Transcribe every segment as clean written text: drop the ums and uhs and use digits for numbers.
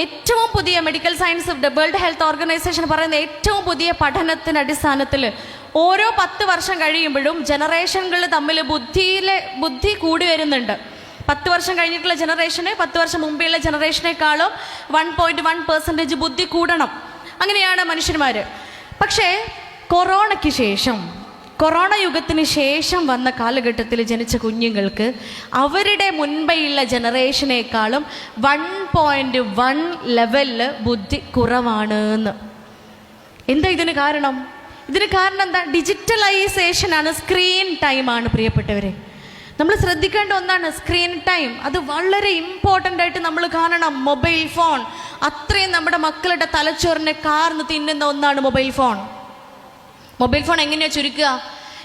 ഏറ്റവും പുതിയ medical science world health organisation പറയുന്ന ഏറ്റവും പുതിയ പഠനത്തിൻ്റെ അടിസ്ഥാനത്തിൽ ഓരോ 10 വർഷം കഴിയുമ്പോഴും ജനറേഷനുകൾ തമ്മിൽ ബുദ്ധി കൂടി വരുന്നുണ്ട്. 10 വർഷം കഴിഞ്ഞിട്ടുള്ള ജനറേഷന് 10 വർഷം മുമ്പെയുള്ള ജനറേഷനേക്കാളും 1.1% ബുദ്ധി കൂടണം. അങ്ങനെയാണ് മനുഷ്യന്മാർ. പക്ഷേ കൊറോണ യുഗത്തിന് ശേഷം വന്ന കാലഘട്ടത്തിൽ ജനിച്ച കുഞ്ഞുങ്ങൾക്ക് അവരുടെ മുൻപെയുള്ള ജനറേഷനേക്കാളും 1.1 ലെവലിൽ ബുദ്ധി കുറവാണ് എന്ന്. എന്താ ഇതിന് കാരണം? ഇതിന് കാരണം എന്താ? ഡിജിറ്റലൈസേഷനാണ്, സ്ക്രീൻ ടൈമാണ് പ്രിയപ്പെട്ടവരെ. നമ്മൾ ശ്രദ്ധിക്കേണ്ട ഒന്നാണ് സ്ക്രീൻ ടൈം. അത് വളരെ ഇമ്പോർട്ടൻ്റ് ആയിട്ട് നമ്മൾ കാണണം. മൊബൈൽ ഫോൺ അത്രയും നമ്മുടെ മക്കളുടെ തലച്ചോറിനെ കാർന്ന് തിന്നുന്ന ഒന്നാണ് മൊബൈൽ ഫോൺ. മൊബൈൽ ഫോൺ എങ്ങനെയാണ് ചുരുക്കുക?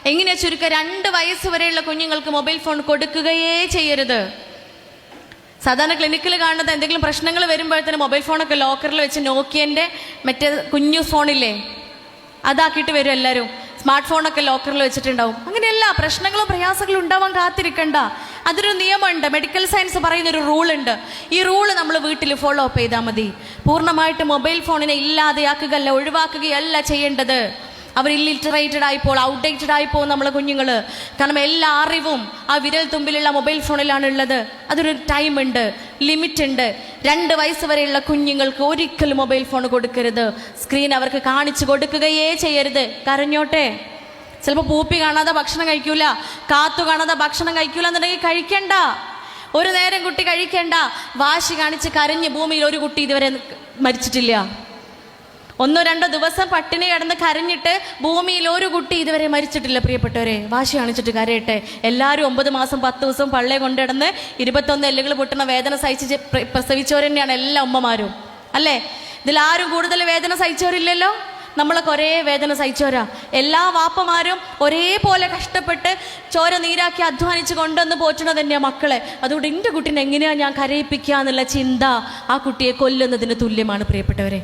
2 വയസ്സ് വരെയുള്ള കുഞ്ഞുങ്ങൾക്ക് മൊബൈൽ ഫോൺ കൊടുക്കുകയേ ചെയ്യരുത്. സാധാരണ ക്ലിനിക്കിൽ കാണുന്നത് എന്തെങ്കിലും പ്രശ്നങ്ങൾ വരുമ്പോഴത്തേന് മൊബൈൽ ഫോണൊക്കെ ലോക്കറിൽ വെച്ച് നോക്കിയൻ്റെ മറ്റേ കുഞ്ഞു ഫോണില്ലേ അതാക്കിയിട്ട് വരും എല്ലാവരും. സ്മാർട്ട് ഫോണൊക്കെ ലോക്കറിൽ വെച്ചിട്ടുണ്ടാവും. അങ്ങനെയല്ല, പ്രശ്നങ്ങളും പ്രയാസങ്ങളും ഉണ്ടാവാൻ കാത്തിരിക്കണ്ട. അതൊരു നിയമമുണ്ട്. മെഡിക്കൽ സയൻസ് പറയുന്നൊരു റൂളുണ്ട്. ഈ റൂള് നമ്മൾ വീട്ടിൽ ഫോളോ അപ്പ് ചെയ്താൽ മതി. പൂർണ്ണമായിട്ട് മൊബൈൽ ഫോണിനെ ഇല്ലാതെയാക്കുകയല്ല, ഒഴിവാക്കുകയല്ല ചെയ്യേണ്ടത്. അവർ ഇല്ലിറ്ററേറ്റഡ് ആയിപ്പോൾ, ഔട്ട്ഡേറ്റഡ് ആയിപ്പോൾ നമ്മളെ കുഞ്ഞുങ്ങൾ. കാരണം എല്ലാ അറിവും ആ വിരൽ തുമ്പിലുള്ള മൊബൈൽ ഫോണിലാണ് ഉള്ളത്. അതൊരു ടൈമുണ്ട്, ലിമിറ്റ് ഉണ്ട്. 2 വയസ്സ് വരെയുള്ള കുഞ്ഞുങ്ങൾക്ക് ഒരിക്കലും മൊബൈൽ ഫോൺ കൊടുക്കരുത്. സ്ക്രീൻ അവർക്ക് കാണിച്ചു കൊടുക്കുകയേ ചെയ്യരുത്. കരഞ്ഞോട്ടെ, ചിലപ്പോൾ പൂപ്പി കാണാതെ ഭക്ഷണം കഴിക്കൂല, കാത്തു കാണാതെ ഭക്ഷണം കഴിക്കൂല എന്നുണ്ടെങ്കിൽ കഴിക്കണ്ട. ഒരു നേരം കുട്ടി കഴിക്കണ്ട. വാശി കാണിച്ച് കരഞ്ഞ് ഭൂമിയിൽ ഒരു കുട്ടി ഇതുവരെ മരിച്ചിട്ടില്ല. 1-2 ദിവസം പട്ടിണി കിടന്ന് കരഞ്ഞിട്ട് ഭൂമിയിൽ ഒരു കുട്ടി ഇതുവരെ മരിച്ചിട്ടില്ല. പ്രിയപ്പെട്ടവരെ, വാശി കാണിച്ചിട്ട് കരയട്ടെ. എല്ലാവരും 9 മാസം 10 ദിവസം പള്ളയെ കൊണ്ടിടന്ന് 21 എല്ലുകൾ പൊട്ടുന്ന വേദന സഹിച്ച് പ്രസവിച്ചവർ തന്നെയാണ് എല്ലാ ഉമ്മമാരും, അല്ലേ? ഇതിലാരും കൂടുതൽ വേദന സഹിച്ചവരില്ലല്ലോ. നമ്മളൊക്കെ ഒരേ വേദന സഹിച്ചവരാ. എല്ലാ വാപ്പമാരും ഒരേപോലെ കഷ്ടപ്പെട്ട് ചോര നീരാക്കി അധ്വാനിച്ച് കൊണ്ടുവന്ന് പോറ്റുന്നത് തന്നെയാണ് മക്കളെ. അതുകൊണ്ട് എൻ്റെ കുട്ടീനെ എങ്ങനെയാണ് ഞാൻ കരയിപ്പിക്കുക എന്നുള്ള ചിന്ത ആ കുട്ടിയെ കൊല്ലുന്നതിന് തുല്യമാണ്. പ്രിയപ്പെട്ടവരെ,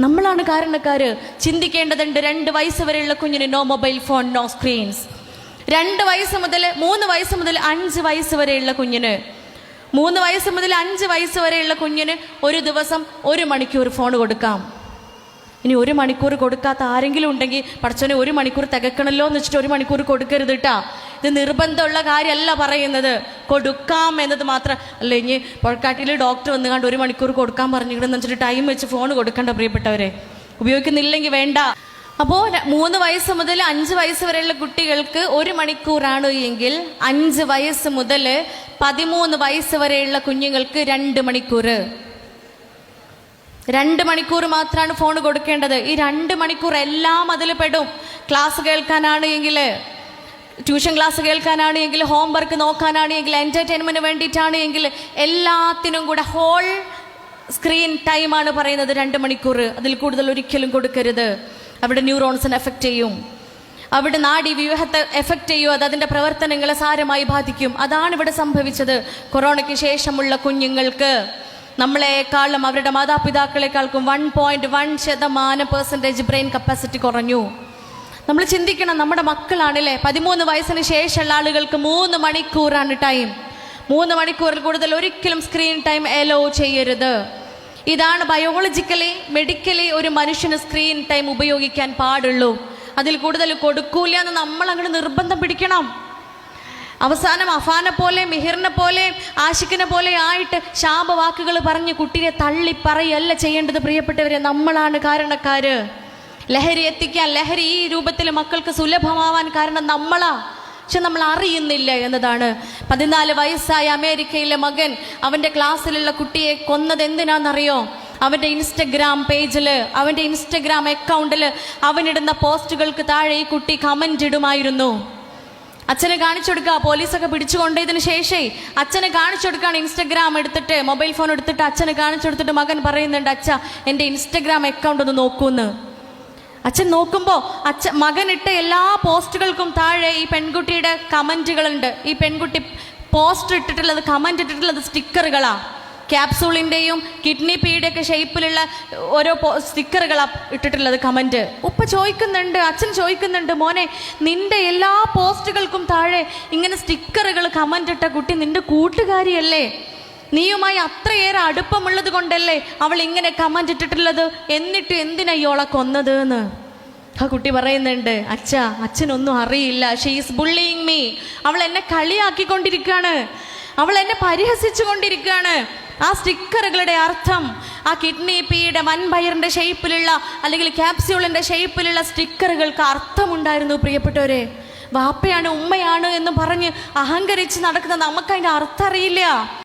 നമ്മളാണ് കാരണക്കാര്. ചിന്തിക്കേണ്ടതുണ്ട്. 2 വയസ്സ് വരെയുള്ള കുഞ്ഞിന് no mobile phone, no screens. 3 വയസ്സ് മുതൽ 5 വയസ്സ് വരെയുള്ള കുഞ്ഞിന് 3 വയസ്സ് മുതൽ 5 വയസ്സ് വരെയുള്ള കുഞ്ഞിന് ഒരു ദിവസം 1 മണിക്കൂർ ഫോൺ കൊടുക്കാം. ഇനി 1 മണിക്കൂർ കൊടുക്കാത്ത ആരെങ്കിലും ഉണ്ടെങ്കിൽ പഠിച്ചോനെ 1 മണിക്കൂർ തികക്കണല്ലോ എന്ന് വെച്ചിട്ട് 1 മണിക്കൂർ കൊടുക്കരുത് കേട്ടാ. ഇത് നിർബന്ധമുള്ള കാര്യമല്ല പറയുന്നത്, കൊടുക്കാം എന്നത് മാത്രം അല്ല. ഇനി പുഴക്കാട്ടിൽ ഡോക്ടർ വന്നു കണ്ട് 1 മണിക്കൂർ കൊടുക്കാൻ പറഞ്ഞിട്ടുണ്ടെന്ന് വെച്ചിട്ട് ടൈം വെച്ച് ഫോൺ കൊടുക്കണ്ട പ്രിയപ്പെട്ടവരെ. ഉപയോഗിക്കുന്നില്ലെങ്കിൽ വേണ്ട. അപ്പോൾ 3 വയസ്സ് മുതൽ 5 വയസ്സ് വരെയുള്ള കുട്ടികൾക്ക് 1 മണിക്കൂറാണ് എങ്കിൽ 5 വയസ്സ് മുതൽ 13 വയസ്സ് വരെയുള്ള കുഞ്ഞുങ്ങൾക്ക് 2 മണിക്കൂർ. 2 മണിക്കൂർ മാത്രമാണ് ഫോൺ കൊടുക്കേണ്ടത്. ഈ 2 മണിക്കൂർ എല്ലാം അതിൽ പെടും. ക്ലാസ് കേൾക്കാനാണ് എങ്കിൽ, ട്യൂഷൻ ക്ലാസ് കേൾക്കാനാണ് എങ്കിൽ, ഹോംവർക്ക് നോക്കാനാണ് എങ്കിൽ, എൻ്റർടൈൻമെൻറ്റിന് വേണ്ടിയിട്ടാണ് എങ്കിൽ, എല്ലാത്തിനും കൂടെ ഹോൾ സ്ക്രീൻ ടൈമാണ് പറയുന്നത് 2 മണിക്കൂർ. അതിൽ കൂടുതൽ ഒരിക്കലും കൊടുക്കരുത്. അവിടെ ന്യൂറോൺസിനെ എഫക്റ്റ് ചെയ്യും, അവിടെ നാഡീവ്യൂഹത്തെ എഫക്റ്റ് ചെയ്യും. അത് അതിൻ്റെ പ്രവർത്തനങ്ങളെ സാരമായി ബാധിക്കും. അതാണ് ഇവിടെ സംഭവിച്ചത്. കൊറോണയ്ക്ക് ശേഷമുള്ള കുഞ്ഞുങ്ങൾക്ക് നമ്മളെക്കാളും അവരുടെ മാതാപിതാക്കളെക്കാൾക്കും 1.1% ബ്രെയിൻ കപ്പാസിറ്റി കുറഞ്ഞു. നമ്മൾ ചിന്തിക്കണം, നമ്മുടെ മക്കളാണല്ലേ. 13 വയസ്സിന് ശേഷമുള്ള ആളുകൾക്ക് 3 മണിക്കൂറാണ് ടൈം. 3 മണിക്കൂറിൽ കൂടുതൽ ഒരിക്കലും സ്ക്രീൻ ടൈം അലോ ചെയ്യരുത്. ഇതാണ് ബയോളജിക്കലി മെഡിക്കലി ഒരു മനുഷ്യന് സ്ക്രീൻ ടൈം ഉപയോഗിക്കാൻ പാടുള്ളൂ. അതിൽ കൂടുതൽ കൊടുക്കൂല എന്ന് നമ്മൾ അങ്ങോട്ട് നിർബന്ധം പിടിക്കണം. അവസാനം അഫാനെ പോലെ, മിഹിറിനെ പോലെ, ആഷിഖിനെ പോലെ ആയിട്ട് ശാപവാക്കുകൾ പറഞ്ഞ് കുട്ടിയെ തള്ളി പറയല്ല ചെയ്യേണ്ടത്. പ്രിയപ്പെട്ടവരെ, നമ്മളാണ് കാരണക്കാര്. ലഹരി എത്തിക്കാൻ, ലഹരി ഈ രൂപത്തിൽ മക്കൾക്ക് സുലഭമാവാൻ കാരണം നമ്മളാ. പക്ഷെ നമ്മൾ അറിയുന്നില്ല എന്നതാണ്. 14 വയസ്സായ അമേരിക്കയിലെ മകൻ അവൻ്റെ ക്ലാസ്സിലുള്ള കുട്ടിയെ കൊന്നത് എന്തിനാണെന്നറിയോ? അവൻ്റെ ഇൻസ്റ്റഗ്രാം പേജിൽ, അവൻ്റെ ഇൻസ്റ്റഗ്രാം അക്കൗണ്ടിൽ അവനിടുന്ന പോസ്റ്റുകൾക്ക് താഴെ ഈ കുട്ടി കമൻ്റ് ഇടുമായിരുന്നു. അച്ഛനെ കാണിച്ചു കൊടുക്കുക. പോലീസൊക്കെ പിടിച്ചു കൊണ്ടതിന് ശേഷം അച്ഛനെ കാണിച്ചു കൊടുക്കുകയാണ്. ഇൻസ്റ്റഗ്രാം എടുത്തിട്ട്, മൊബൈൽ ഫോൺ എടുത്തിട്ട് അച്ഛനെ കാണിച്ചു കൊടുത്തിട്ട് മകൻ പറയുന്നുണ്ട്, അച്ഛ എൻ്റെ ഇൻസ്റ്റഗ്രാം അക്കൗണ്ട് ഒന്ന് നോക്കൂന്ന്. അച്ഛൻ നോക്കുമ്പോൾ മകൻ ഇട്ട എല്ലാ പോസ്റ്റുകൾക്കും താഴെ ഈ പെൺകുട്ടിയുടെ കമൻറ്റുകളുണ്ട്. ഈ പെൺകുട്ടി പോസ്റ്റ് ഇട്ടിട്ടുള്ളത്, കമൻ്റ് ഇട്ടിട്ടുള്ളത് സ്റ്റിക്കറുകളാണ്. ക്യാപ്സൂളിൻ്റെയും കിഡ്നി പീയുടെയൊക്കെ ഷേപ്പിലുള്ള ഓരോ സ്റ്റിക്കറുകളാണ് ഇട്ടിട്ടുള്ളത് കമൻറ്റ്. ഉപ്പ ചോദിക്കുന്നുണ്ട്, അച്ഛൻ ചോദിക്കുന്നുണ്ട്, മോനെ നിൻ്റെ എല്ലാ പോസ്റ്റുകൾക്കും താഴെ ഇങ്ങനെ സ്റ്റിക്കറുകൾ കമൻ്റ് ഇട്ട കുട്ടി നിൻ്റെ കൂട്ടുകാരിയല്ലേ? നീയുമായി അത്രയേറെ അടുപ്പമുള്ളത് കൊണ്ടല്ലേ അവൾ ഇങ്ങനെ കമന്റ് ഇട്ടിട്ടുള്ളത്, എന്നിട്ട് എന്തിനാ ഇയോളെ കൊന്നത് എന്ന്. ആ കുട്ടി പറയുന്നുണ്ട്, അച്ഛനൊന്നും അറിയില്ല, ഷീ ഈസ് ബുള്ളിയിങ് മീ. അവൾ എന്നെ കളിയാക്കിക്കൊണ്ടിരിക്കുകയാണ്, അവൾ എന്നെ പരിഹസിച്ചു കൊണ്ടിരിക്കുകയാണ്. ആ സ്റ്റിക്കറുകളുടെ അർത്ഥം, ആ കിഡ്നി പീയുടെ വൻപയറിന്റെ ഷേപ്പിലുള്ള അല്ലെങ്കിൽ ക്യാപ്സ്യൂളിന്റെ ഷേപ്പിലുള്ള സ്റ്റിക്കറുകൾക്ക് അർത്ഥമുണ്ടായിരുന്നു പ്രിയപ്പെട്ടവരെ. വാപ്പയാണ് ഉമ്മയാണ് എന്ന് പറഞ്ഞ് അഹങ്കരിച്ച് നടക്കുന്ന നമുക്ക് അതിന്റെ അർത്ഥം അറിയില്ല.